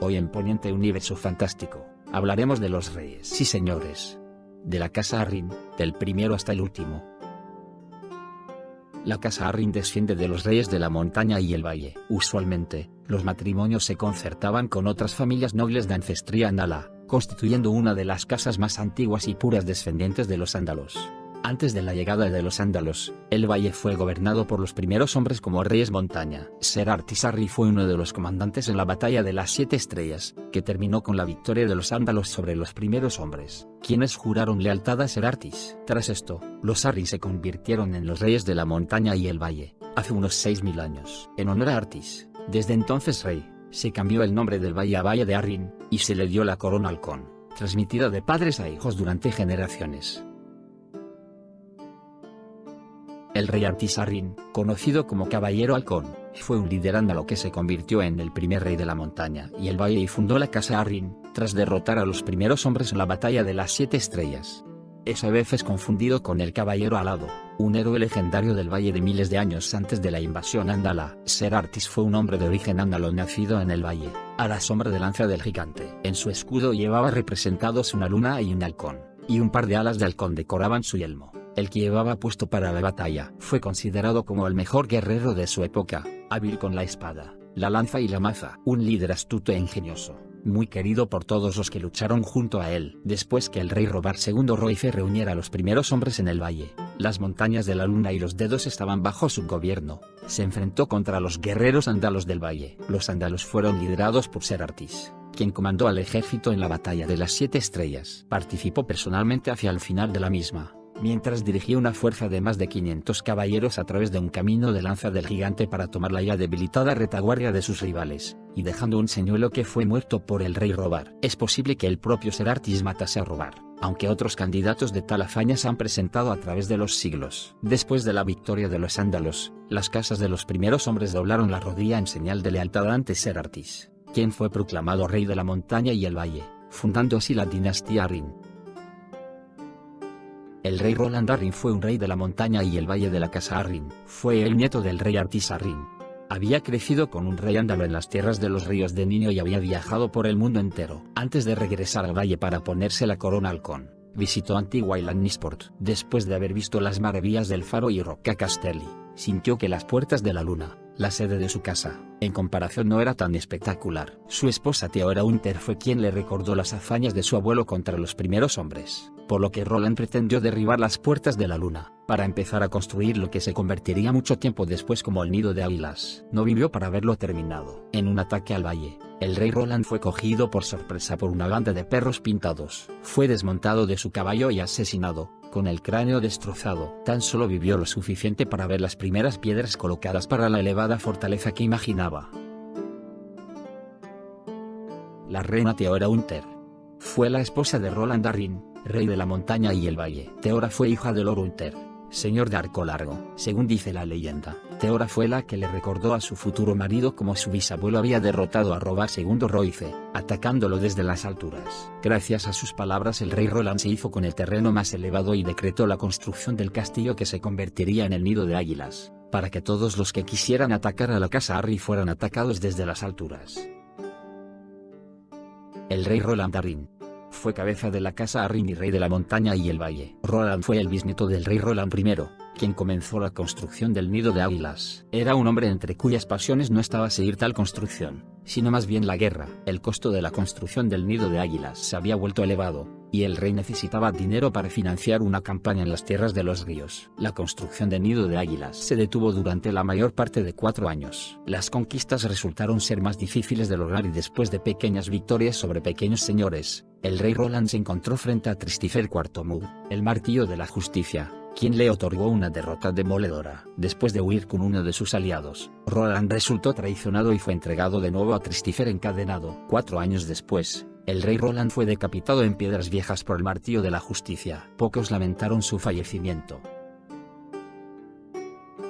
Hoy en Poniente Universo Fantástico, hablaremos de los reyes y señores de la casa Arryn, del primero hasta el último. La casa Arryn desciende de los reyes de la montaña y el valle. Usualmente, los matrimonios se concertaban con otras familias nobles de ancestría andala, constituyendo una de las casas más antiguas y puras descendientes de los ándalos. Antes de la llegada de los ándalos, el valle fue gobernado por los primeros hombres como reyes montaña. Ser Artis Arry fue uno de los comandantes en la batalla de las 7 estrellas, que terminó con la victoria de los ándalos sobre los primeros hombres, quienes juraron lealtad a Ser Artis. Tras esto, los Arryn se convirtieron en los reyes de la montaña y el valle, hace unos 6000 años. En honor a Artis, desde entonces rey, se cambió el nombre del valle a Valle de Arryn, y se le dio la corona halcón, transmitida de padres a hijos durante generaciones. El rey Artis Arryn, conocido como Caballero Halcón, fue un líder ándalo que se convirtió en el primer rey de la montaña y el valle y fundó la casa Arryn, tras derrotar a los primeros hombres en la batalla de las 7 estrellas. Es a veces confundido con el Caballero Alado, un héroe legendario del valle de miles de años antes de la invasión ándala. Ser Artis fue un hombre de origen ándalo nacido en el valle, a la sombra de lanza del gigante. En su escudo llevaba representados una luna y un halcón, y un par de alas de halcón decoraban su yelmo. El que llevaba puesto para la batalla. Fue considerado como el mejor guerrero de su época, hábil con la espada, la lanza y la maza. Un líder astuto e ingenioso, muy querido por todos los que lucharon junto a él. Después que el rey Robert II Roife reuniera a los primeros hombres en el valle, las montañas de la luna y los dedos estaban bajo su gobierno, se enfrentó contra los guerreros andalos del valle. Los andalos fueron liderados por Ser Artis, quien comandó al ejército en la batalla de las 7 estrellas. Participó personalmente hacia el final de la misma, mientras dirigía una fuerza de más de 500 caballeros a través de un camino de lanza del gigante para tomar la ya debilitada retaguardia de sus rivales, y dejando un señuelo que fue muerto por el rey Robert. Es posible que el propio Ser Artis matase a Robert, aunque otros candidatos de tal hazaña se han presentado a través de los siglos. Después de la victoria de los ándalos, las casas de los primeros hombres doblaron la rodilla en señal de lealtad ante Ser Artis, quien fue proclamado rey de la montaña y el valle, fundando así la dinastía Arryn. El rey Roland Arryn fue un rey de la montaña y el valle de la casa Arryn. Fue el nieto del rey Artis Arryn. Había crecido con un rey ándalo en las tierras de los ríos de niño y había viajado por el mundo entero. Antes de regresar al valle para ponerse la corona halcón, visitó Antigua y Lannisport. Después de haber visto las maravillas del faro y Rocca Castelli, sintió que las puertas de la luna, la sede de su casa, en comparación no era tan espectacular. Su esposa Theora Unter fue quien le recordó las hazañas de su abuelo contra los primeros hombres, por lo que Roland pretendió derribar las puertas de la luna, para empezar a construir lo que se convertiría mucho tiempo después como el nido de águilas. No vivió para verlo terminado. En un ataque al valle, el rey Roland fue cogido por sorpresa por una banda de perros pintados. Fue desmontado de su caballo y asesinado, con el cráneo destrozado. Tan solo vivió lo suficiente para ver las primeras piedras colocadas para la elevada fortaleza que imaginaba. La reina Theora Unter fue la esposa de Roland Arryn, rey de la montaña y el valle. Theora fue hija de Lord Unter, señor de Arco Largo. Según dice la leyenda, Theora fue la que le recordó a su futuro marido cómo su bisabuelo había derrotado a Robert II Roife, atacándolo desde las alturas. Gracias a sus palabras el rey Roland se hizo con el terreno más elevado y decretó la construcción del castillo que se convertiría en el nido de águilas, para que todos los que quisieran atacar a la casa Arryn fueran atacados desde las alturas. El rey Roland Arryn fue cabeza de la casa Arryn y rey de la montaña y el valle. Roland fue el bisnieto del rey Roland I, quien comenzó la construcción del nido de águilas. Era un hombre entre cuyas pasiones no estaba seguir tal construcción, sino más bien la guerra. El costo de la construcción del nido de águilas se había vuelto elevado, y el rey necesitaba dinero para financiar una campaña en las tierras de los ríos. La construcción del nido de águilas se detuvo durante la mayor parte de 4 años. Las conquistas resultaron ser más difíciles de lograr y después de pequeñas victorias sobre pequeños señores, el rey Roland se encontró frente a Tristifer IV Mud, el martillo de la justicia, quien le otorgó una derrota demoledora. Después de huir con uno de sus aliados, Roland resultó traicionado y fue entregado de nuevo a Tristifer encadenado. 4 años después, el rey Roland fue decapitado en piedras viejas por el martillo de la justicia. Pocos lamentaron su fallecimiento.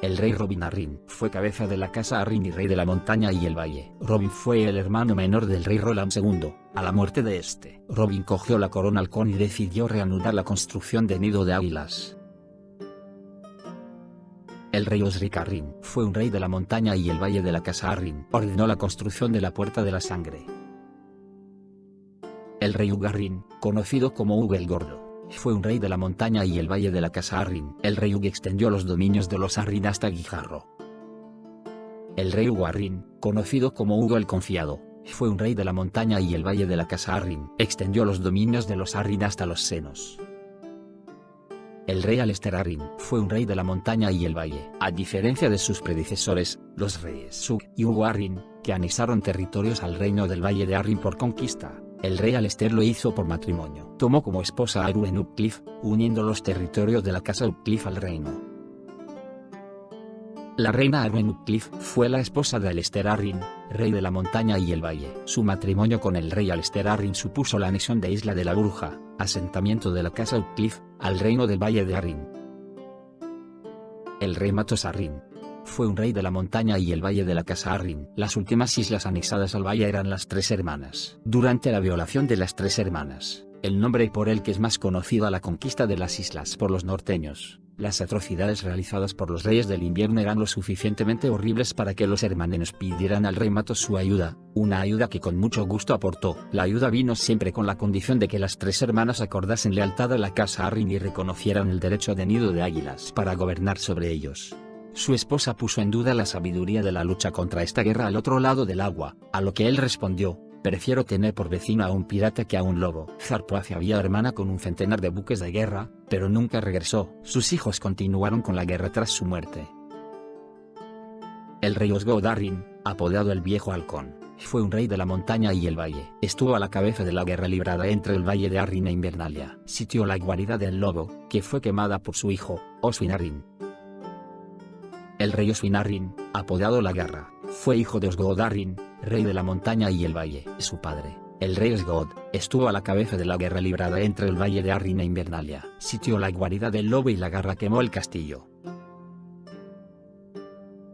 El rey Robin Arryn fue cabeza de la casa Arryn y rey de la montaña y el valle. Robin fue el hermano menor del rey Roland II. A la muerte de este, Robin cogió la corona halcón y decidió reanudar la construcción de nido de águilas. El rey Osric Arryn fue un rey de la montaña y el valle de la casa Arryn. Ordenó la construcción de la Puerta de la Sangre. El rey Ugarrin, conocido como Ug el Gordo, fue un rey de la montaña y el valle de la casa Arryn. El rey Ug extendió los dominios de los Arryn hasta Guijarro. El rey Ugarrin, conocido como Hugo el Confiado, fue un rey de la montaña y el valle de la casa Arryn. Extendió los dominios de los Arryn hasta los senos. El rey Alester Arryn fue un rey de la montaña y el valle. A diferencia de sus predecesores, los reyes Sug y Hugo Arryn, que anexaron territorios al reino del valle de Arryn por conquista, el rey Alester lo hizo por matrimonio. Tomó como esposa a Arwen Upcliff, uniendo los territorios de la casa Upcliff al reino. La reina Arwen Upcliff fue la esposa de Alester Arryn, rey de la montaña y el valle. Su matrimonio con el rey Alester Arryn supuso la anexión de Isla de la Bruja, asentamiento de la casa Upcliff, al reino del valle de Arryn. El rey Matos Arryn fue un rey de la montaña y el valle de la casa Arryn. Las últimas islas anexadas al valle eran las Tres Hermanas. Durante la violación de las Tres Hermanas, el nombre por el que es más conocida la conquista de las islas por los norteños, las atrocidades realizadas por los reyes del invierno eran lo suficientemente horribles para que los hermanenos pidieran al rey Matos su ayuda, una ayuda que con mucho gusto aportó. La ayuda vino siempre con la condición de que las Tres Hermanas acordasen lealtad a la casa Arryn y reconocieran el derecho de Nido de Águilas para gobernar sobre ellos. Su esposa puso en duda la sabiduría de la lucha contra esta guerra al otro lado del agua, a lo que él respondió: prefiero tener por vecino a un pirata que a un lobo. Zarpaz había hermana con un centenar de buques de guerra, pero nunca regresó. Sus hijos continuaron con la guerra tras su muerte. El rey Osgood Arryn, apodado el Viejo Halcón, fue un rey de la montaña y el valle. Estuvo a la cabeza de la guerra librada entre el valle de Arryn e Invernalia. Sitió la guarida del lobo, que fue quemada por su hijo, Oswin Arryn. El rey Oswin Arryn, apodado la Garra, fue hijo de Osgood Arryn, rey de la montaña y el valle. Su padre, el rey Osgood, estuvo a la cabeza de la guerra librada entre el valle de Arryn e Invernalia. Sitió la guarida del lobo y la Garra quemó el castillo.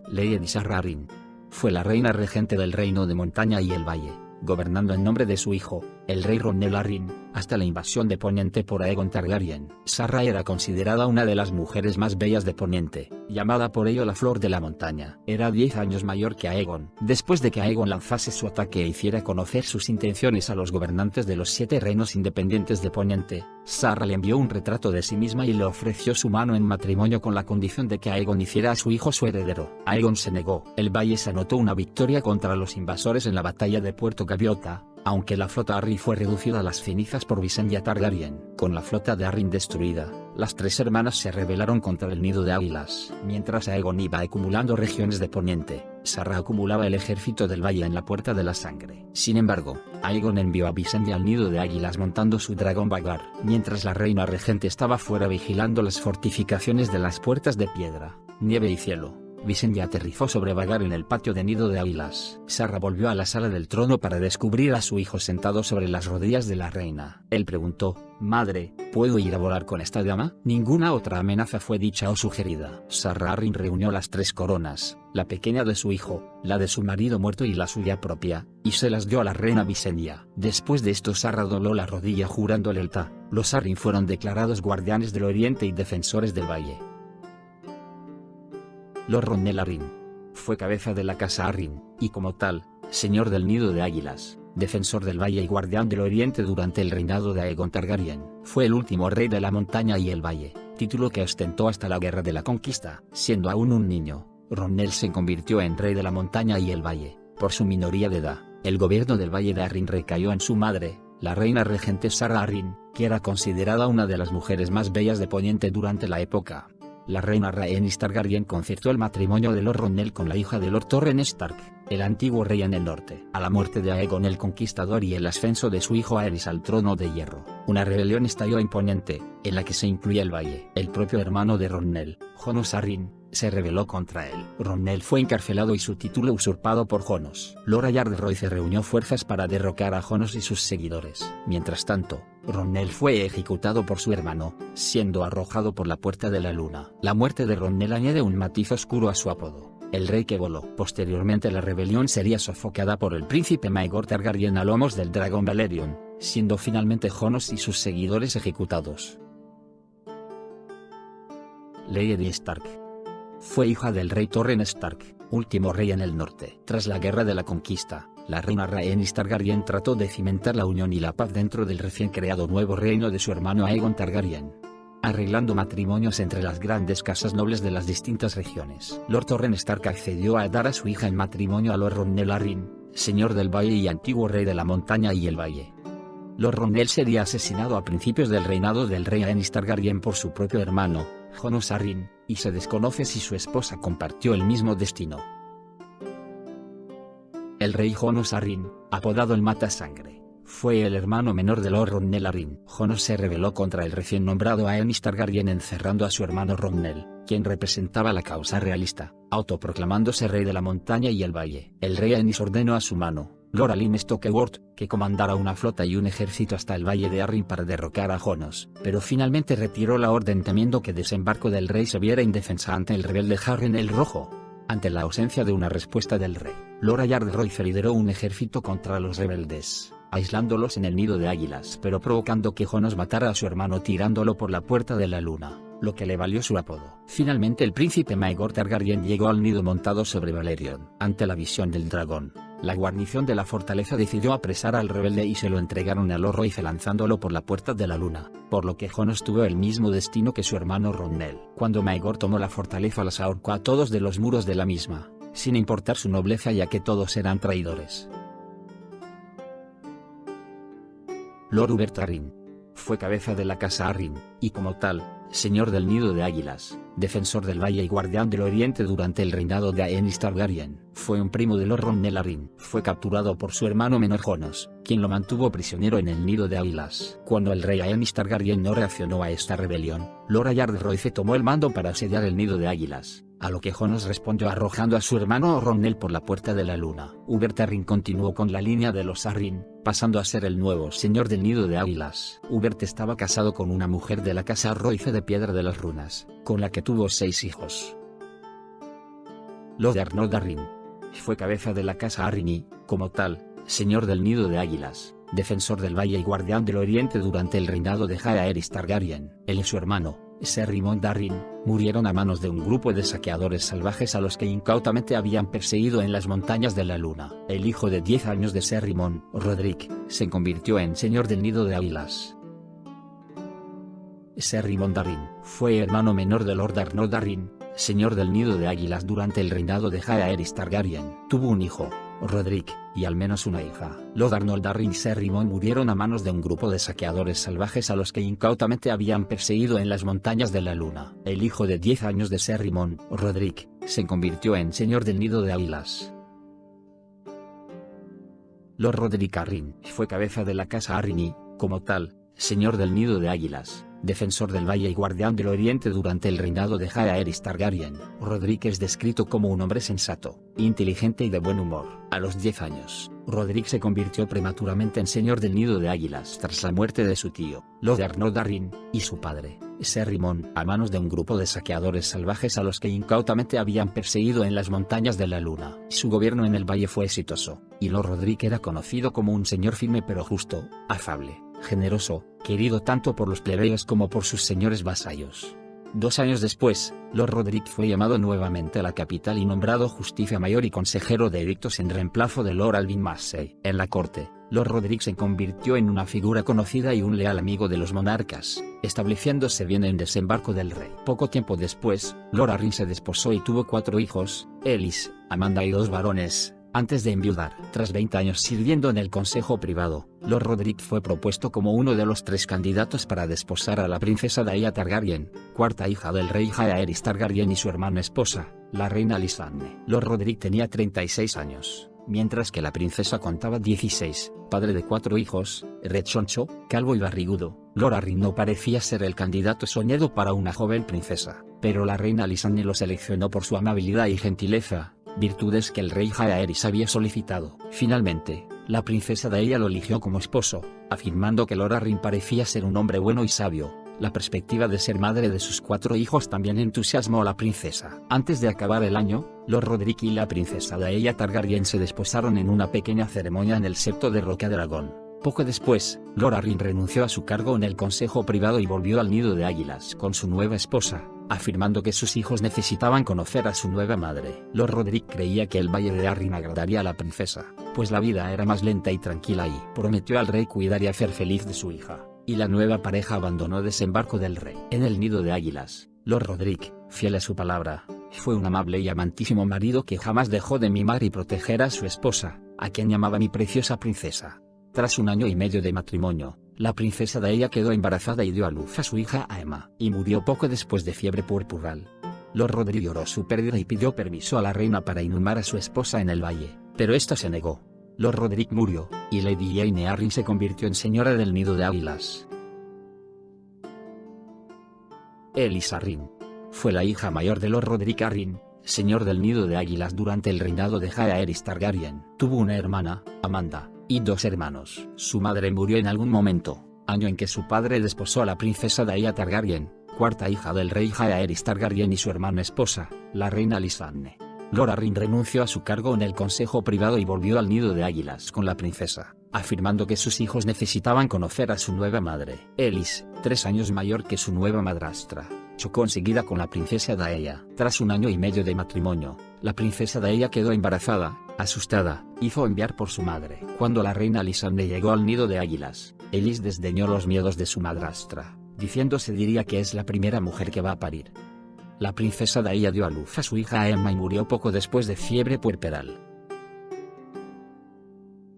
Lady Disarra Arryn fue la reina regente del reino de montaña y el valle, gobernando en nombre de su hijo, el rey Ronnell Arryn, hasta la invasión de Poniente por Aegon Targaryen. Sarra era considerada una de las mujeres más bellas de Poniente, llamada por ello la Flor de la Montaña. Era 10 años mayor que Aegon. Después de que Aegon lanzase su ataque e hiciera conocer sus intenciones a los gobernantes de los 7 reinos independientes de Poniente, Sarra le envió un retrato de sí misma y le ofreció su mano en matrimonio con la condición de que Aegon hiciera a su hijo su heredero. Aegon se negó. El valle se anotó una victoria contra los invasores en la batalla de Puerto Gaviota, aunque la flota Arryn fue reducida a las cenizas por Visenya Targaryen. Con la flota de Arryn destruida, las Tres Hermanas se rebelaron contra el Nido de Águilas. Mientras Aegon iba acumulando regiones de Poniente, Sarra acumulaba el ejército del valle en la Puerta de la Sangre. Sin embargo, Aegon envió a Visenya al Nido de Águilas montando su dragón Vhagar. Mientras la reina regente estaba fuera vigilando las fortificaciones de las Puertas de Piedra, Nieve y Cielo, Visenya aterrizó sobre Vhagar en el patio de Nido de Águilas. Sarra volvió a la sala del trono para descubrir a su hijo sentado sobre las rodillas de la reina. Él preguntó: «Madre, ¿puedo ir a volar con esta dama?». Ninguna otra amenaza fue dicha o sugerida. Sarra Arryn reunió las 3 coronas, la pequeña de su hijo, la de su marido muerto y la suya propia, y se las dio a la reina Visenya. Después de esto Sarra dobló la rodilla jurando lealtad. Los Arryn fueron declarados guardianes del oriente y defensores del valle. Lord Ronnell Arryn fue cabeza de la casa Arryn, y como tal, señor del Nido de Águilas, defensor del valle y guardián del oriente durante el reinado de Aegon Targaryen. Fue el último rey de la montaña y el valle, título que ostentó hasta la guerra de la conquista. Siendo aún un niño, Ronnell se convirtió en rey de la montaña y el valle. Por su minoría de edad, el gobierno del valle de Arryn recayó en su madre, la reina regente Sarra Arryn, que era considerada una de las mujeres más bellas de Poniente durante la época. La reina Rhaenys Targaryen concertó el matrimonio de Lord Ronnell con la hija de Lord Torren Stark, el antiguo rey en el norte. A la muerte de Aegon el Conquistador y el ascenso de su hijo Aerys al trono de hierro, una rebelión estalló en Poniente, en la que se incluía el valle. El propio hermano de Ronnell, Jonos Arryn, se rebeló contra él. Ronnell fue encarcelado y su título usurpado por Jonos. Lord Ayard Royce reunió fuerzas para derrocar a Jonos y sus seguidores. Mientras tanto, Ronnell fue ejecutado por su hermano, siendo arrojado por la Puerta de la Luna. La muerte de Ronnell añade un matiz oscuro a su apodo: el rey que voló. Posteriormente la rebelión sería sofocada por el príncipe Maegor Targaryen a lomos del dragón Valerion, siendo finalmente Jonos y sus seguidores ejecutados. Lady Stark fue hija del rey Torren Stark, último rey en el norte. Tras la guerra de la conquista, la reina Rhaenys Targaryen trató de cimentar la unión y la paz dentro del recién creado nuevo reino de su hermano Aegon Targaryen, arreglando matrimonios entre las grandes casas nobles de las distintas regiones. Lord Torrhen Stark accedió a dar a su hija en matrimonio a Lord Ronel Arryn, señor del Valle y antiguo rey de la montaña y el valle. Lord Ronel sería asesinado a principios del reinado del rey Aenys Targaryen por su propio hermano, Jonos Arryn, y se desconoce si su esposa compartió el mismo destino. El rey Jonos Arryn, apodado el Matasangre, fue el hermano menor de Lord Ronel Arryn. Jonos se rebeló contra el recién nombrado Aenys Targaryen encerrando a su hermano Ronel, quien representaba la causa realista, autoproclamándose rey de la montaña y el valle. El rey Aenys ordenó a su mano, Lord Alyn Stokeworth, que comandara una flota y un ejército hasta el valle de Arryn para derrocar a Jonos, pero finalmente retiró la orden temiendo que desembarco del rey se viera indefensa ante el rebelde Harren el Rojo. Ante la ausencia de una respuesta del rey, Lord Ayard Royce lideró un ejército contra los rebeldes, aislándolos en el nido de águilas pero provocando que Jonos matara a su hermano tirándolo por la puerta de la luna, lo que le valió su apodo. Finalmente el príncipe Maegor Targaryen llegó al nido montado sobre Valerion. Ante la visión del dragón, la guarnición de la fortaleza decidió apresar al rebelde y se lo entregaron a Lord Royce lanzándolo por la puerta de la luna, por lo que Jonos tuvo el mismo destino que su hermano Ronel. Cuando Maegor tomó la fortaleza los ahorcó a todos de los muros de la misma, sin importar su nobleza ya que todos eran traidores. Lord Hubert Arryn fue cabeza de la casa Arryn, y como tal, señor del nido de águilas, defensor del valle y guardián del oriente durante el reinado de Aenys Targaryen. Fue un primo de Lord Ronel Arryn. Fue capturado por su hermano menor Jonos, quien lo mantuvo prisionero en el nido de águilas. Cuando el rey Aenys Targaryen no reaccionó a esta rebelión, Lord Ayard Royce tomó el mando para asediar el nido de águilas, a lo que Jonos respondió arrojando a su hermano Ronel por la puerta de la luna. Hubert Arryn continuó con la línea de los Arryn, pasando a ser el nuevo señor del nido de águilas. Hubert estaba casado con una mujer de la casa Royce de Piedra de las Runas, con la que tuvo 6 hijos. Lord Arnold Arryn fue cabeza de la casa Arryn y, como tal, señor del nido de águilas, defensor del valle y guardián del oriente durante el reinado de Jaehaerys Targaryen. Él y su hermano, Ser Rimond Arryn, murieron a manos de un grupo de saqueadores salvajes a los que incautamente habían perseguido en las montañas de la luna. El hijo de 10 años de Ser Rimond, Roderick, se convirtió en señor del nido de águilas. Ser Rimond Arryn fue hermano menor de Lord Arnold Arryn, señor del nido de águilas durante el reinado de Jaehaerys Targaryen. Tuvo un hijo, Roderick, y al menos una hija. Lord Arnold Arryn y Ser Rimond murieron a manos de un grupo de saqueadores salvajes a los que incautamente habían perseguido en las montañas de la luna. El hijo de 10 años de Ser Rimond, Roderick, se convirtió en señor del nido de águilas. Lord Roderick Arryn fue cabeza de la casa Arryn y, como tal, señor del nido de águilas, defensor del valle y guardián del oriente durante el reinado de Jaehaerys Targaryen. Roderick es descrito como un hombre sensato, inteligente y de buen humor. A los 10 años, Roderick se convirtió prematuramente en señor del nido de águilas tras la muerte de su tío, Lord Arnold Arryn, y su padre, Ser Rimond, a manos de un grupo de saqueadores salvajes a los que incautamente habían perseguido en las montañas de la luna. Su gobierno en el valle fue exitoso, y Lord Roderick era conocido como un señor firme pero justo, afable, generoso, querido tanto por los plebeyos como por sus señores vasallos. 2 años después, Lord Roderick fue llamado nuevamente a la capital y nombrado Justicia Mayor y consejero de edictos en reemplazo de Lord Alvin Massey. En la corte, Lord Roderick se convirtió en una figura conocida y un leal amigo de los monarcas, estableciéndose bien en desembarco del rey. Poco tiempo después, Lord Arryn se desposó y tuvo 4 hijos, Ellis, Amanda y 2 varones, antes de enviudar. Tras 20 años sirviendo en el consejo privado, Lord Roderick fue propuesto como uno de los 3 candidatos para desposar a la princesa Daeya Targaryen, cuarta hija del rey Jaehaerys Targaryen y su hermana esposa, la reina Lisanne. Lord Roderick tenía 36 años, mientras que la princesa contaba 16, padre de 4 hijos, rechoncho, calvo y barrigudo. Lord Arryn no parecía ser el candidato soñado para una joven princesa, pero la reina Lisanne lo seleccionó por su amabilidad y gentileza, virtudes que el rey Jaehaerys había solicitado. Finalmente, la princesa Daeya lo eligió como esposo, afirmando que Lord Arryn parecía ser un hombre bueno y sabio. La perspectiva de ser madre de sus 4 hijos también entusiasmó a la princesa. Antes de acabar el año, Lord Roderick y la princesa Daeya Targaryen se desposaron en una pequeña ceremonia en el septo de Roca Dragón. Poco después, Lord Arryn renunció a su cargo en el consejo privado y volvió al nido de águilas con su nueva esposa, afirmando que sus hijos necesitaban conocer a su nueva madre. Lord Roderick creía que el valle de Arryn agradaría a la princesa, pues la vida era más lenta y tranquila y prometió al rey cuidar y hacer feliz de su hija, y la nueva pareja abandonó desembarco del rey. En el nido de águilas, Lord Roderick, fiel a su palabra, fue un amable y amantísimo marido que jamás dejó de mimar y proteger a su esposa, a quien llamaba mi preciosa princesa. Tras 1 año y medio de matrimonio, la princesa Daella quedó embarazada y dio a luz a su hija Aemma, y murió poco después de fiebre purpural. Lord Roderick lloró su pérdida y pidió permiso a la reina para inhumar a su esposa en el valle, pero esta se negó. Lord Roderick murió, y Lady Jane Arryn se convirtió en señora del nido de águilas. Elys Arryn fue la hija mayor de Lord Roderick Arryn, señor del nido de águilas durante el reinado de Jaehaerys Targaryen. Tuvo una hermana, Amanda, y 2 hermanos. Su madre murió en algún momento, año en que su padre desposó a la princesa Daella Targaryen, cuarta hija del rey Jaehaerys Targaryen y su hermana esposa, la reina Lysandre. Lord Arryn renunció a su cargo en el consejo privado y volvió al nido de águilas con la princesa, afirmando que sus hijos necesitaban conocer a su nueva madre. Elys, 3 años mayor que su nueva madrastra, chocó enseguida con la princesa Daella. Tras 1 año y medio de matrimonio, la princesa Daella quedó embarazada. Asustada, hizo enviar por su madre. Cuando la reina Lysandre llegó al nido de águilas, Elys desdeñó los miedos de su madrastra, diciendo se diría que es la primera mujer que va a parir. La princesa Daella dio a luz a su hija Aemma y murió poco después de fiebre puerperal.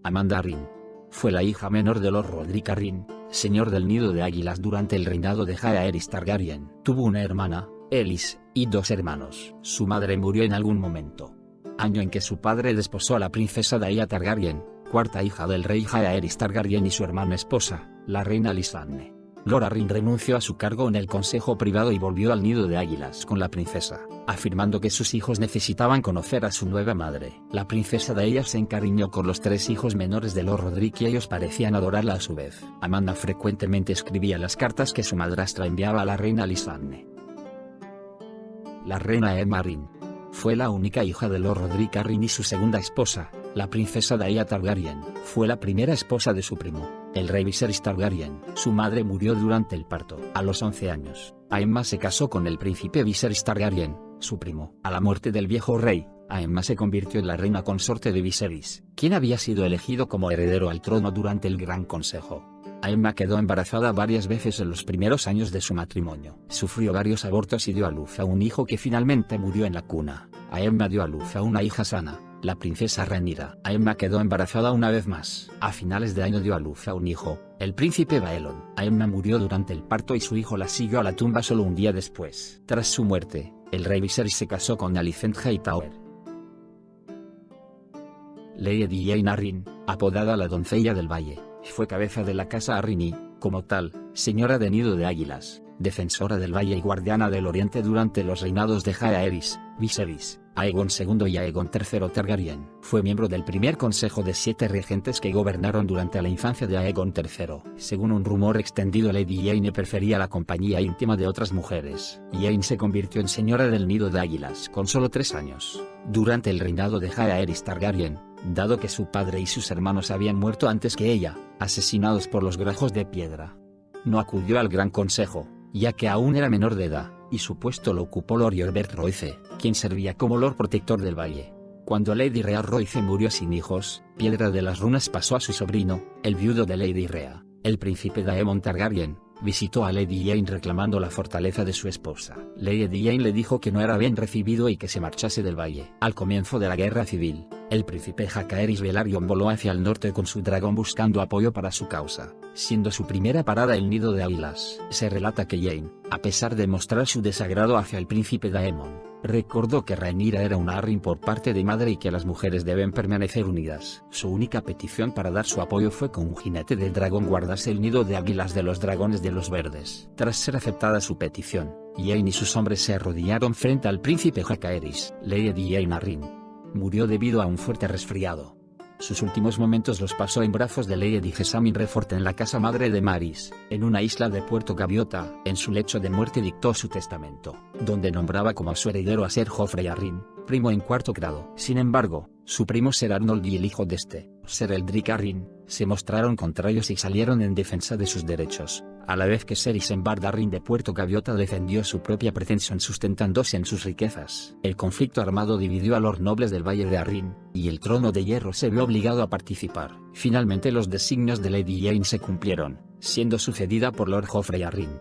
Amanda Arryn fue la hija menor de Lord Roderick Arryn, señor del nido de águilas durante el reinado de Jaehaerys Targaryen. Tuvo una hermana, Elys, y 2 hermanos. Su madre murió en algún momento, año en que su padre desposó a la princesa Daella Targaryen, cuarta hija del rey Jaehaerys Targaryen y su hermana esposa, la reina Lysandre. Lord Arryn renunció a su cargo en el consejo privado y volvió al nido de águilas con la princesa, afirmando que sus hijos necesitaban conocer a su nueva madre. La princesa Daella se encariñó con los 3 hijos menores de Lord Roderick y ellos parecían adorarla a su vez. Amanda frecuentemente escribía las cartas que su madrastra enviaba a la reina Lysandre. La reina Aemma Arryn fue la única hija de Lord Roderick Arryn y su segunda esposa, la princesa Daella Targaryen. Fue la primera esposa de su primo, el rey Viserys Targaryen. Su madre murió durante el parto. A los 11 años, Aemma se casó con el príncipe Viserys Targaryen, su primo. A la muerte del viejo rey, Aemma se convirtió en la reina consorte de Viserys, quien había sido elegido como heredero al trono durante el Gran Consejo. Aemma quedó embarazada varias veces en los primeros años de su matrimonio. Sufrió varios abortos y dio a luz a un hijo que finalmente murió en la cuna. Aemma dio a luz a una hija sana, la princesa Rhaenyra. Aemma quedó embarazada una vez más. A finales de año dio a luz a un hijo, el príncipe Baelon. Aemma murió durante el parto y su hijo la siguió a la tumba solo un día después. Tras su muerte, el rey Viserys se casó con Alicent Hightower. Lady Jane Arryn, apodada la doncella del valle, fue cabeza de la casa Arryn y, como tal, señora de nido de águilas, defensora del valle y guardiana del oriente durante los reinados de Jaehaerys, Viserys, Aegon II y Aegon III Targaryen. Fue miembro del primer consejo de 7 regentes que gobernaron durante la infancia de Aegon III. Según un rumor extendido, Lady Jane prefería la compañía íntima de otras mujeres. Jane se convirtió en señora del nido de águilas con solo 3 años, durante el reinado de Jaehaerys Targaryen, dado que su padre y sus hermanos habían muerto antes que ella, asesinados por los Grajos de Piedra. No acudió al Gran Consejo, ya que aún era menor de edad, y su puesto lo ocupó Lord Eobert Royce, quien servía como Lord Protector del Valle. Cuando Lady Rhea Royce murió sin hijos, Piedra de las Runas pasó a su sobrino, el viudo de Lady Rhea, el príncipe Daemon Targaryen. Visitó a Lady Jane reclamando la fortaleza de su esposa. Lady Jane le dijo que no era bien recibido y que se marchase del valle. Al comienzo de la guerra civil, el príncipe Jacaerys Velaryon voló hacia el norte con su dragón buscando apoyo para su causa, siendo su primera parada el nido de águilas. Se relata que Jane, a pesar de mostrar su desagrado hacia el príncipe Daemon, recordó que Rhaenyra era una Arryn por parte de madre y que las mujeres deben permanecer unidas. Su única petición para dar su apoyo fue que un jinete del dragón guardase el nido de águilas de los dragones de los verdes. Tras ser aceptada su petición, Jane y sus hombres se arrodillaron frente al príncipe Jacaerys. Lady Jane Arryn murió debido a un fuerte resfriado. Sus últimos momentos los pasó en brazos de Lady Jessamyn Refort en la casa madre de Maris, en una isla de Puerto Gaviota. En su lecho de muerte dictó su testamento, donde nombraba como su heredero a Ser Joffrey Arryn, primo en 4º grado. Sin embargo, su primo Ser Arnold y el hijo de este, Ser Eldrick Arryn, se mostraron contrarios y salieron en defensa de sus derechos, a la vez que Ser Isambard Arryn de Puerto Gaviota defendió su propia pretensión sustentándose en sus riquezas. El conflicto armado dividió a los nobles del Valle de Arryn, y el Trono de Hierro se vio obligado a participar. Finalmente los designios de Lady Jane se cumplieron, siendo sucedida por Lord Joffrey Arryn.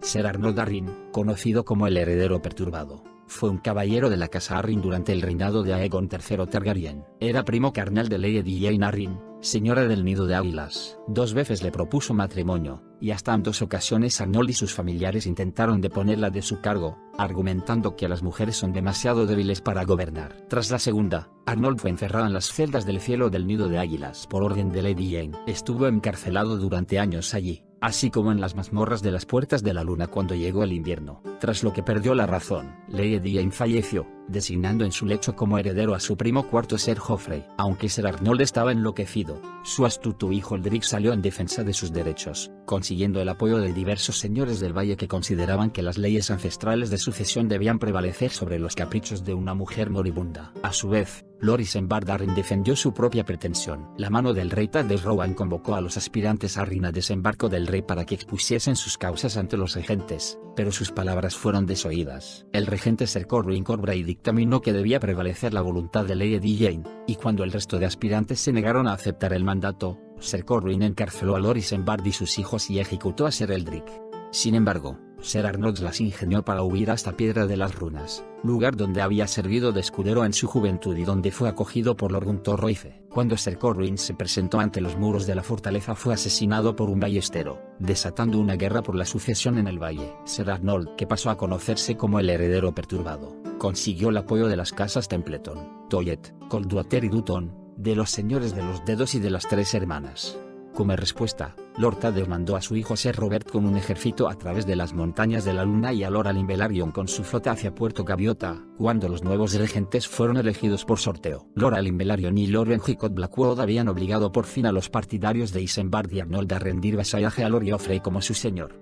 Ser Arnold Arryn, conocido como el Heredero Perturbado, fue un caballero de la casa Arryn durante el reinado de Aegon III Targaryen. Era primo carnal de Lady Jane Arryn, señora del Nido de Águilas. 2 veces le propuso matrimonio, y hasta en 2 ocasiones Arnold y sus familiares intentaron deponerla de su cargo, argumentando que las mujeres son demasiado débiles para gobernar. Tras la segunda, Arnold fue encerrado en las celdas del cielo del Nido de Águilas por orden de Lady Jane. Estuvo encarcelado durante años allí, así como en las mazmorras de las Puertas de la Luna cuando llegó el invierno, tras lo que perdió la razón. Lady Jane falleció, designando en su lecho como heredero a su primo cuarto Ser Joffrey. Aunque Ser Arnold estaba enloquecido, su astuto hijo Eldrick salió en defensa de sus derechos, consiguiendo el apoyo de diversos señores del valle que consideraban que las leyes ancestrales de sucesión debían prevalecer sobre los caprichos de una mujer moribunda. A su vez, Lord Isambard Arryn defendió su propia pretensión. La mano del rey Taddes Rowan convocó a los aspirantes Arryn a desembarco del rey para que expusiesen sus causas ante los regentes, pero sus palabras fueron desoídas. El regente Ser Corwin Corbray dictaminó que debía prevalecer la voluntad de Lady Jane, y cuando el resto de aspirantes se negaron a aceptar el mandato, Ser Corwin encarceló a Lord Isambard y sus hijos y ejecutó a Ser Eldrick. Sin embargo, Ser Arnold las ingenió para huir hasta Piedra de las Runas, lugar donde había servido de escudero en su juventud y donde fue acogido por Lord Gunthor Royce. Cuando Ser Corwin se presentó ante los muros de la fortaleza fue asesinado por un ballestero, desatando una guerra por la sucesión en el valle. Ser Arnold, que pasó a conocerse como el Heredero Perturbado, consiguió el apoyo de las casas Templeton, Toyet, Coldwater y Dutton, de los señores de los Dedos y de las 3 hermanas. Como respuesta, Lord Taddes mandó a su hijo Ser Robert con un ejército a través de las montañas de la Luna y a Lord Alyn Velaryon con su flota hacia Puerto Gaviota, cuando los nuevos regentes fueron elegidos por sorteo. Lord Alyn Velaryon y Lord Benjicot Blackwood habían obligado por fin a los partidarios de Isambard y Arnold a rendir vasallaje a Lord Joffrey como su señor.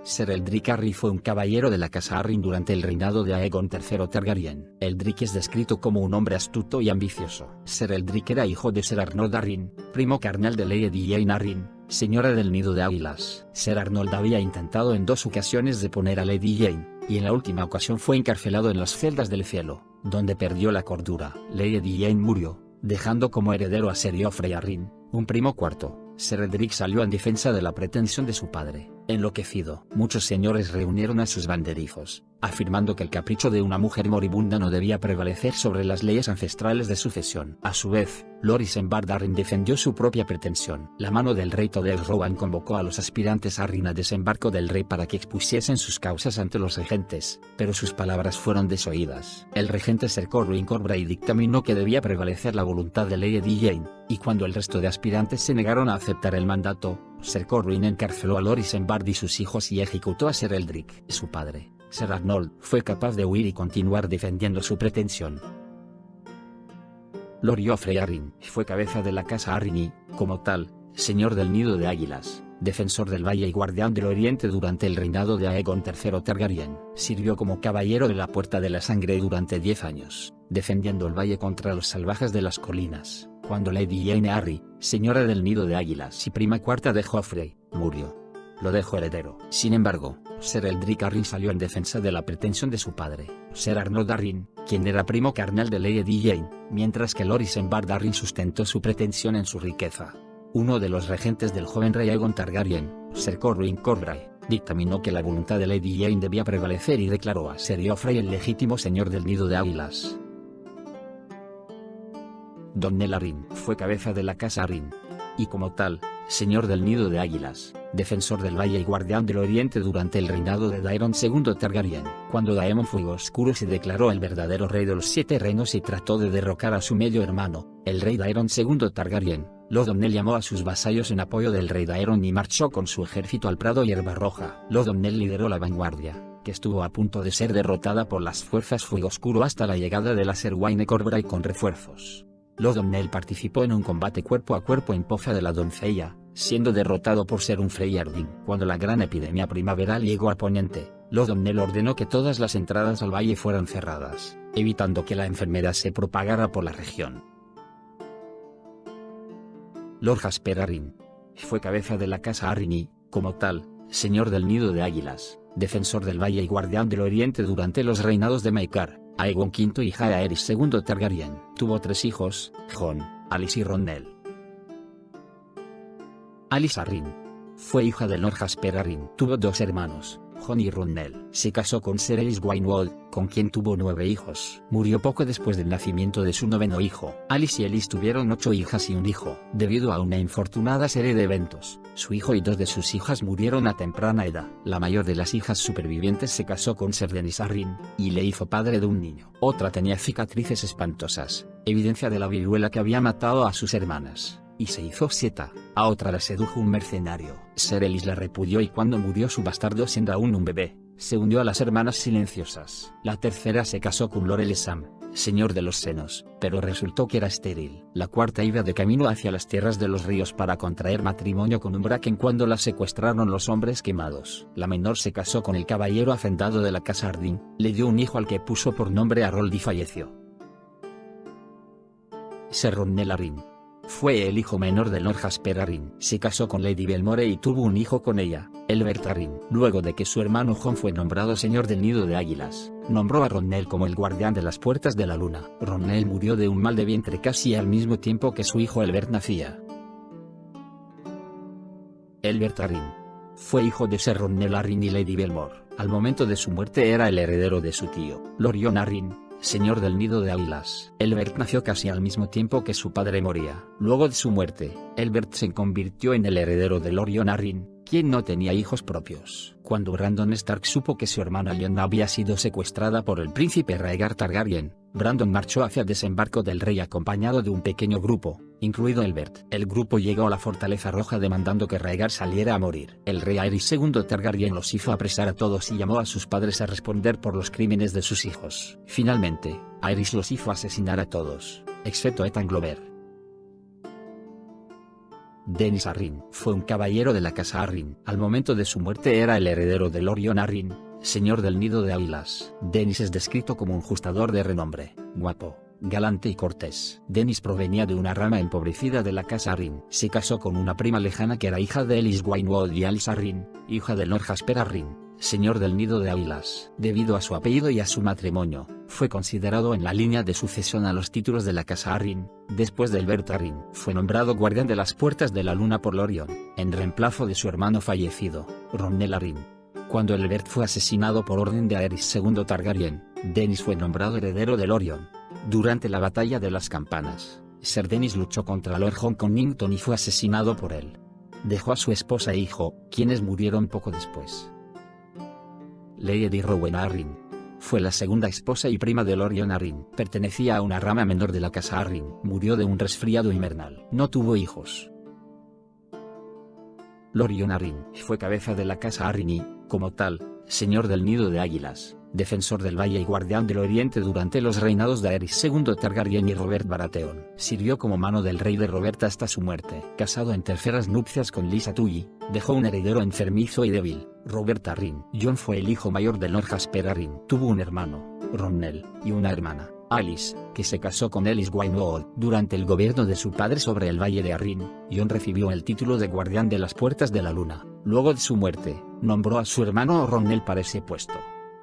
Ser Eldrick Arryn fue un caballero de la casa Arryn durante el reinado de Aegon III Targaryen. Eldrick es descrito como un hombre astuto y ambicioso. Ser Eldrick era hijo de Ser Arnold Arryn, primo carnal de Lady Jane Arryn, señora del Nido de Águilas. Ser Arnold había intentado en 2 ocasiones deponer a Lady Jane, y en la última ocasión fue encarcelado en las celdas del cielo, donde perdió la cordura. Lady Jane murió, dejando como heredero a Ser Joffrey Arryn, un primo cuarto. Ser Eldrick salió en defensa de la pretensión de su padre. Enloquecido, muchos señores reunieron a sus banderijos, afirmando que el capricho de una mujer moribunda no debía prevalecer sobre las leyes ancestrales de sucesión. A su vez, Lord Isambard Arryn defendió su propia pretensión. La mano del rey Taddes Rowan convocó a los aspirantes Arryn a desembarco del rey para que expusiesen sus causas ante los regentes, pero sus palabras fueron desoídas. El regente Ser Corwin Corbray dictaminó que debía prevalecer la voluntad de Lady Jane, y cuando el resto de aspirantes se negaron a aceptar el mandato, Ser Corwin encarceló a Lord Isambard y sus hijos y ejecutó a Ser Eldrick. Su padre, Ser Arnold, fue capaz de huir y continuar defendiendo su pretensión. Lord Joffrey Arryn fue cabeza de la casa Arryn y, como tal, señor del Nido de Águilas, defensor del Valle y guardián del Oriente durante el reinado de Aegon III Targaryen. Sirvió como caballero de la Puerta de la Sangre durante 10 años, defendiendo el valle contra los salvajes de las colinas. Cuando Lady Jane Arryn, señora del Nido de Águilas y prima cuarta de Joffrey, murió, lo dejó heredero. Sin embargo, Ser Eldrick Arryn salió en defensa de la pretensión de su padre, Ser Arnold Arryn, quien era primo carnal de Lady Jane, mientras que Lord Isambard Arryn sustentó su pretensión en su riqueza. Uno de los regentes del joven rey Aegon Targaryen, Ser Corwin Corbray, dictaminó que la voluntad de Lady Jane debía prevalecer y declaró a Ser Joffrey el legítimo señor del Nido de Águilas. Donnell Arryn fue cabeza de la casa Arryn, y como tal, señor del Nido de Águilas, defensor del Valle y guardián del Oriente durante el reinado de Daemon II Targaryen. Cuando Daemon Fuego Oscuro se declaró el verdadero rey de los 7 reinos y trató de derrocar a su medio hermano, el rey Daemon II Targaryen, Lord Donnell llamó a sus vasallos en apoyo del rey Daemon y marchó con su ejército al Prado Hierba Roja. Lord Donnell lideró la vanguardia, que estuvo a punto de ser derrotada por las fuerzas Fuego Oscuro hasta la llegada de la Ser Wayne Corbray con refuerzos. Lord Donnell participó en un combate cuerpo a cuerpo en Poza de la Doncella, siendo derrotado por ser un Freyardin. Cuando la gran epidemia primaveral llegó a Poniente, Lord O'Neill ordenó que todas las entradas al valle fueran cerradas, evitando que la enfermedad se propagara por la región. Lord Jasper Arryn fue cabeza de la casa Arryn y, como tal, señor del Nido de Águilas, defensor del valle y guardián del oriente durante los reinados de Maekar, Aegon V y Jaehaerys II Targaryen. Tuvo 3 hijos, Jon, Alyce y Ronnell. Alyce Arryn fue hija de Lord Jasper Arryn. Tuvo 2 hermanos, Jon y Ronnell. Se casó con Ser Elys Waynwold, con quien tuvo 9 hijos. Murió poco después del nacimiento de su 9º hijo. Alyce y Elys tuvieron 8 hijas y un hijo. Debido a una infortunada serie de eventos, su hijo y 2 de sus hijas murieron a temprana edad. La mayor de las hijas supervivientes se casó con Ser Denys Arryn, y le hizo padre de un niño. Otra tenía cicatrices espantosas, evidencia de la viruela que había matado a sus hermanas, y se hizo sieta. A otra la sedujo un mercenario. Ser Elys la repudió y cuando murió su bastardo siendo aún un bebé, se unió a las hermanas silenciosas. La tercera se casó con Lord Elessam, señor de los senos, pero resultó que era estéril. La cuarta iba de camino hacia las tierras de los ríos para contraer matrimonio con un Bracken cuando la secuestraron los hombres quemados. La menor se casó con el caballero hacendado de la casa Arryn, le dio un hijo al que puso por nombre Harold y falleció. Ser Ronnell Arryn fue el hijo menor de Lord Jasper Arryn. Se casó con Lady Belmore y tuvo un hijo con ella, Elbert Arryn. Luego de que su hermano Jon fue nombrado señor del Nido de Águilas, nombró a Ronnell como el guardián de las puertas de la luna. Ronnell murió de un mal de vientre casi al mismo tiempo que su hijo Elbert nacía. Elbert Arryn fue hijo de Ser Ronnell Arryn y Lady Belmore. Al momento de su muerte era el heredero de su tío, Lord Jon Arryn, señor del Nido de Águilas. Elbert nació casi al mismo tiempo que su padre moría. Luego de su muerte, Elbert se convirtió en el heredero de Lord Jon Arryn, quien no tenía hijos propios. Cuando Brandon Stark supo que su hermana Lyanna había sido secuestrada por el príncipe Rhaegar Targaryen, Brandon marchó hacia el desembarco del rey acompañado de un pequeño grupo, incluido Elbert. El grupo llegó a la Fortaleza Roja demandando que Rhaegar saliera a morir. El rey Aerys II Targaryen los hizo apresar a todos y llamó a sus padres a responder por los crímenes de sus hijos. Finalmente, Aerys los hizo asesinar a todos, excepto a Ethan Glover. Denys Arryn fue un caballero de la casa Arryn. Al momento de su muerte era el heredero de Lord Jon Arryn, señor del Nido de Águilas. Denys es descrito como un justador de renombre, guapo, galante y cortés. Denys provenía de una rama empobrecida de la casa Arryn. Se casó con una prima lejana que era hija de Elys Waynwold y Alyce Arryn, hija de Lord Jasper Arryn, señor del Nido de Águilas. Debido a su apellido y a su matrimonio, fue considerado en la línea de sucesión a los títulos de la casa Arryn. Después de Elbert Arryn, fue nombrado guardián de las puertas de la luna por Lord Jon, en reemplazo de su hermano fallecido, Ronnell Arryn. Cuando Elbert fue asesinado por orden de Aerys II Targaryen, Denys fue nombrado heredero de Lord Jon. Durante la batalla de las campanas, Ser Denys luchó contra Lord Jon Connington y fue asesinado por él. Dejó a su esposa e hijo, quienes murieron poco después. Lady Rowena Arryn fue la segunda esposa y prima de Lord Jon Arryn. Pertenecía a una rama menor de la casa Arryn. Murió de un resfriado invernal. No tuvo hijos. Lord Jon Arryn fue cabeza de la casa Arryn y, como tal, señor del Nido de Águilas, defensor del valle y guardián del oriente durante los reinados de Aerys II Targaryen y Robert Baratheon. Sirvió como mano del rey de Robert hasta su muerte. Casado en terceras nupcias con Lysa Tully, dejó un heredero enfermizo y débil, Robert Arryn. Jon fue el hijo mayor de Lord Jasper Arryn. Tuvo un hermano, Ronnell, y una hermana, Alyce, que se casó con Elys Waynwold. Durante el gobierno de su padre sobre el valle de Arryn, Jon recibió el título de guardián de las puertas de la luna. Luego de su muerte, nombró a su hermano Ronnell para ese puesto.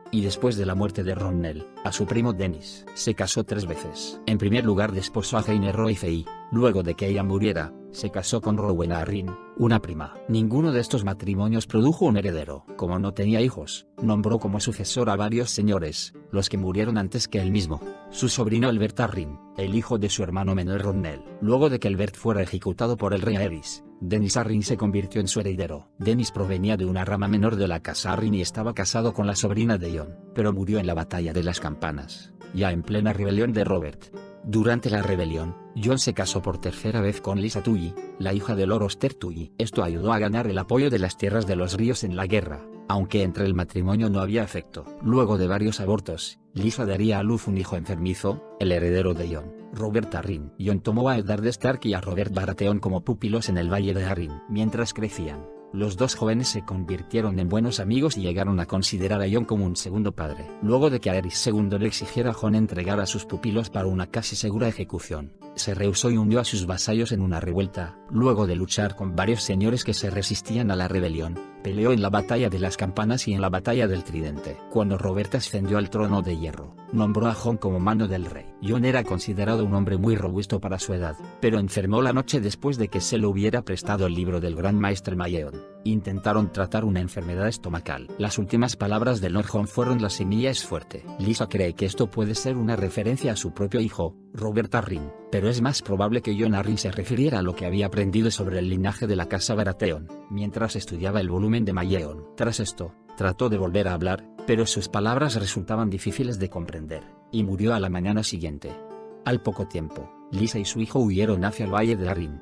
Y después de la muerte de Ronnell, a su primo Denys. Se casó 3 veces. En primer lugar desposó a Jaime Roycey. Luego de que ella muriera, se casó con Rowena Arryn, una prima. Ninguno de estos matrimonios produjo un heredero. Como no tenía hijos, nombró como sucesor a varios señores, los que murieron antes que él mismo. Su sobrino Elbert Arryn, el hijo de su hermano menor Ronnell. Luego de que Elbert fuera ejecutado por el rey Aerys, Denys Arryn se convirtió en su heredero. Denys provenía de una rama menor de la casa Arryn y estaba casado con la sobrina de Jon, pero murió en la batalla de las campanas, ya en plena rebelión de Robert. Durante la rebelión, Jon se casó por tercera vez con Lysa Tully, la hija de Lord Oster Tully. Esto ayudó a ganar el apoyo de las tierras de los ríos en la guerra, aunque entre el matrimonio no había afecto. Luego de varios abortos, Lysa daría a luz un hijo enfermizo, el heredero de Jon. Robert Arryn. Jon tomó a Eddard Stark y a Robert Baratheon como pupilos en el Valle de Arryn. Mientras crecían, los dos jóvenes se convirtieron en buenos amigos y llegaron a considerar a Jon como un segundo padre. Luego de que Aerys II le exigiera a Jon entregar a sus pupilos para una casi segura ejecución, se rehusó y hundió a sus vasallos en una revuelta. Luego de luchar con varios señores que se resistían a la rebelión, peleó en la batalla de las Campanas y en la batalla del Tridente. Cuando Robert ascendió al trono de hierro, nombró a Jon como mano del rey. Jon era considerado un hombre muy robusto para su edad, pero enfermó la noche después de que se le hubiera prestado el libro del gran maestre Maegón. Intentaron tratar una enfermedad estomacal. Las últimas palabras de Lord Jon fueron: la semilla es fuerte. Lysa cree que esto puede ser una referencia a su propio hijo, Robert Arryn, pero es más probable que Jon Arryn se refiriera a lo que había aprendido sobre el linaje de la casa Baratheon, mientras estudiaba el volumen de Maegón. Tras esto, trató de volver a hablar, pero sus palabras resultaban difíciles de comprender, y murió a la mañana siguiente. Al poco tiempo, Lysa y su hijo huyeron hacia el Valle de Arryn.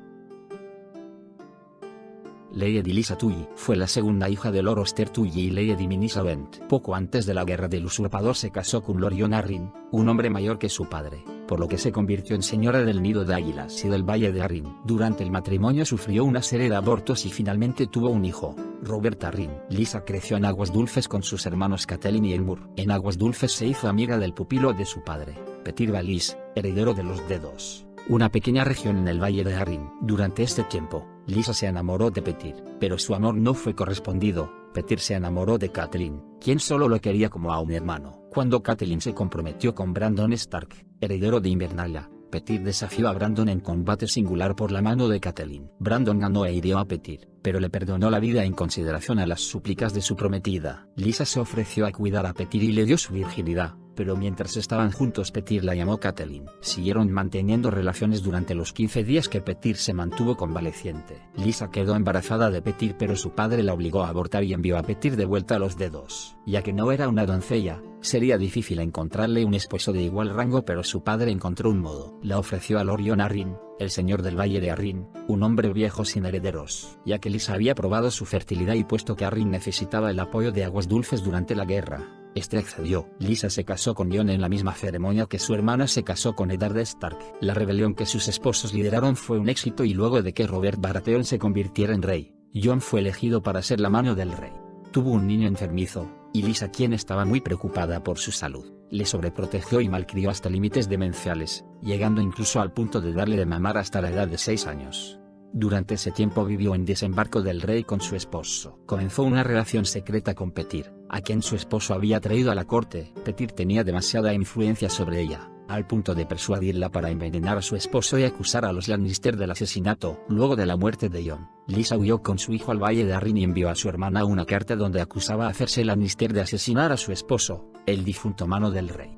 Lady Lysa Tully fue la segunda hija de Lord Oster Tully y Lady Minisa Went. Poco antes de la guerra del usurpador se casó con Lord Jon Arryn, un hombre mayor que su padre, por lo que se convirtió en señora del Nido de Águilas y del Valle de Arryn. Durante el matrimonio sufrió una serie de abortos y finalmente tuvo un hijo, Robert Arryn. Lysa creció en Aguas Dulces con sus hermanos Catelyn y Elmur. En Aguas Dulces se hizo amiga del pupilo de su padre, Petyr Baelish, heredero de los Dedos, una pequeña región en el Valle de Arryn. Durante este tiempo, Lysa se enamoró de Petyr, pero su amor no fue correspondido. Petyr se enamoró de Catelyn, quien solo lo quería como a un hermano. Cuando Catelyn se comprometió con Brandon Stark, heredero de Invernalia, Petyr desafió a Brandon en combate singular por la mano de Catelyn. Brandon ganó e hirió a Petyr, pero le perdonó la vida en consideración a las súplicas de su prometida. Lysa se ofreció a cuidar a Petyr y le dio su virginidad, pero mientras estaban juntos Petyr la llamó Catelyn. Siguieron manteniendo relaciones durante los 15 días que Petyr se mantuvo convaleciente. Lysa quedó embarazada de Petyr, pero su padre la obligó a abortar y envió a Petyr de vuelta a los Dedos. Ya que no era una doncella, sería difícil encontrarle un esposo de igual rango, pero su padre encontró un modo. La ofreció a Lord Jon Arryn, el señor del Valle de Arryn, un hombre viejo sin herederos. Ya que Lysa había probado su fertilidad y puesto que Arryn necesitaba el apoyo de Aguas Dulces durante la guerra, este accedió. Lysa se casó con Jon en la misma ceremonia que su hermana se casó con Eddard Stark. La rebelión que sus esposos lideraron fue un éxito y luego de que Robert Baratheon se convirtiera en rey, Jon fue elegido para ser la mano del rey. Tuvo un niño enfermizo, y Lysa, quien estaba muy preocupada por su salud, le sobreprotegió y malcrió hasta límites demenciales, llegando incluso al punto de darle de mamar hasta la edad de 6 años. Durante ese tiempo vivió en Desembarco del Rey con su esposo. Comenzó una relación secreta con Petyr, a quien su esposo había traído a la corte. Petyr tenía demasiada influencia sobre ella, al punto de persuadirla para envenenar a su esposo y acusar a los Lannister del asesinato. Luego de la muerte de Jon, Lysa huyó con su hijo al Valle de Arryn y envió a su hermana una carta donde acusaba a Cersei Lannister de asesinar a su esposo, el difunto mano del rey.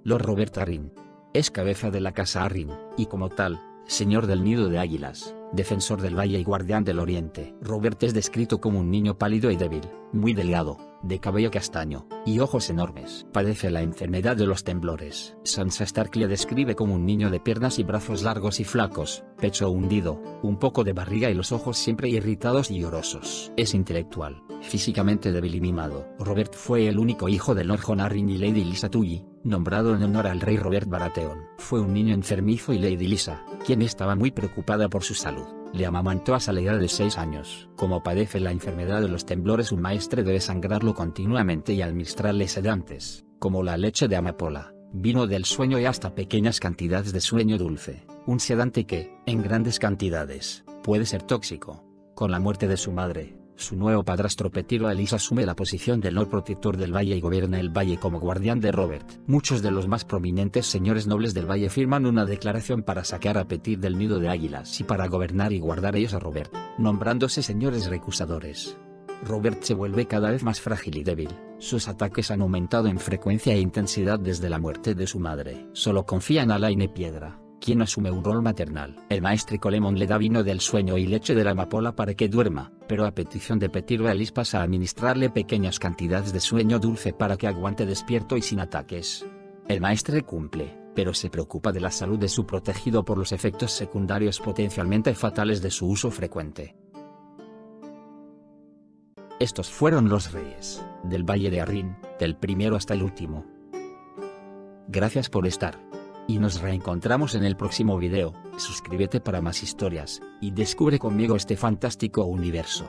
Lord Robert Arryn es cabeza de la casa Arryn, y como tal, señor del Nido de Águilas, defensor del Valle y guardián del Oriente. Robert es descrito como un niño pálido y débil, muy delgado, de cabello castaño, y ojos enormes. Padece la enfermedad de los temblores. Sansa Stark le describe como un niño de piernas y brazos largos y flacos, pecho hundido, un poco de barriga y los ojos siempre irritados y llorosos. Es intelectual, físicamente débil y mimado. Robert fue el único hijo de Lord Jon Arryn y Lady Lysa Tully, nombrado en honor al rey Robert Baratheon. Fue un niño enfermizo y Lady Lysa, quien estaba muy preocupada por su salud, le amamantó hasta la edad de 6 años. Como padece la enfermedad de los temblores, un maestre debe sangrarlo continuamente y administrarle sedantes, como la leche de amapola, vino del sueño y hasta pequeñas cantidades de sueño dulce, un sedante que, en grandes cantidades, puede ser tóxico. Con la muerte de su madre, su nuevo padrastro Petyr Baelish asume la posición de Lord Protector del Valle y gobierna el Valle como guardián de Robert. Muchos de los más prominentes señores nobles del Valle firman una declaración para sacar a Petyr del Nido de Águilas y para gobernar y guardar ellos a Robert, nombrándose señores recusadores. Robert se vuelve cada vez más frágil y débil, sus ataques han aumentado en frecuencia e intensidad desde la muerte de su madre. Solo confía en Alayne Piedra, quien asume un rol maternal. El maestre Colemon le da vino del sueño y leche de la amapola para que duerma, pero a petición de Petyr Baelish pasa a administrarle pequeñas cantidades de sueño dulce para que aguante despierto y sin ataques. El maestre cumple, pero se preocupa de la salud de su protegido por los efectos secundarios potencialmente fatales de su uso frecuente. Estos fueron los reyes del Valle de Arryn, del primero hasta el último. Gracias por estar. Y nos reencontramos en el próximo video. Suscríbete para más historias, y descubre conmigo este fantástico universo.